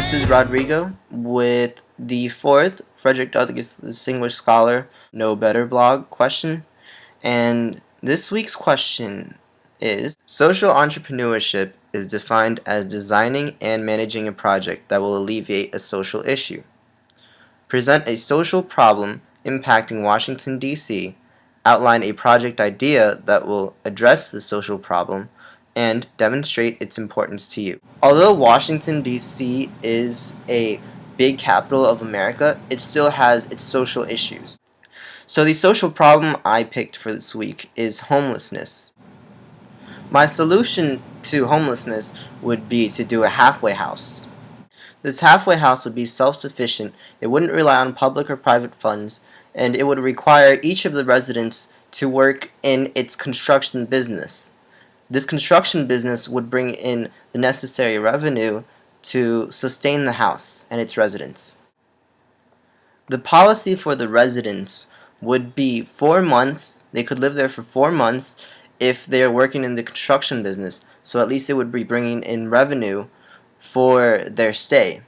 This is Rodrigo with the fourth Frederick Douglass Distinguished Scholar Know Better blog question. And this week's question is: social entrepreneurship is defined as designing and managing a project that will alleviate a social issue. Present a social problem impacting Washington, D.C., outline a project idea that will address the social problem, and demonstrate its importance to you. Although Washington, D.C. is a big capital of America, it still has its social issues. So the social problem I picked for this week is homelessness. My solution to homelessness would be to do a halfway house. This halfway house would be self-sufficient, it wouldn't rely on public or private funds, and it would require each of the residents to work in its construction business. This construction business would bring in the necessary revenue to sustain the house and its residents. The policy for the residents would be 4 months. They could live there for 4 months if they are working in the construction business, so at least they would be bringing in revenue for their stay.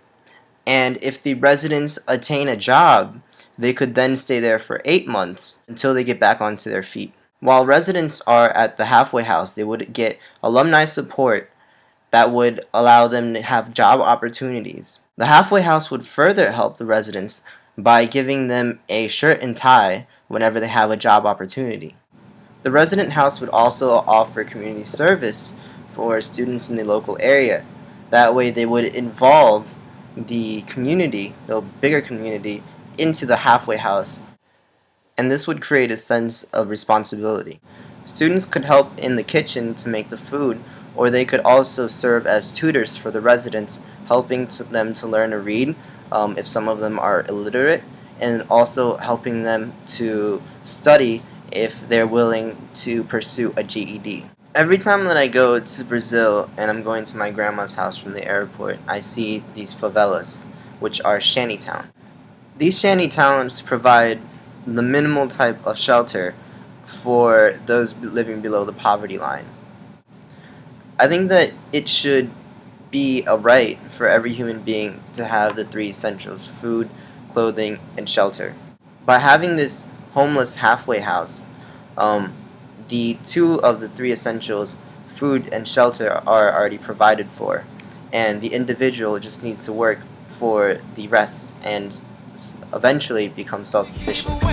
And if the residents attain a job, they could then stay there for 8 months until they get back onto their feet. While residents are at the halfway house, they would get alumni support that would allow them to have job opportunities. The halfway house would further help the residents by giving them a shirt and tie whenever they have a job opportunity. The resident house would also offer community service for students in the local area. That way they would involve the community, the bigger community, into the halfway house, and this would create a sense of responsibility. Students could help in the kitchen to make the food, or they could also serve as tutors for the residents, helping them to learn to read if some of them are illiterate, and also helping them to study if they're willing to pursue a GED. Every time that I go to Brazil and I'm going to my grandma's house from the airport, I see these favelas, which are shantytowns. These shantytowns provide the minimal type of shelter for those living below the poverty line. I think that it should be a right for every human being to have the three essentials: food, clothing, and shelter. By having this homeless halfway house, the two of the three essentials, food and shelter, are already provided for, and the individual just needs to work for the rest and eventually become self-sufficient.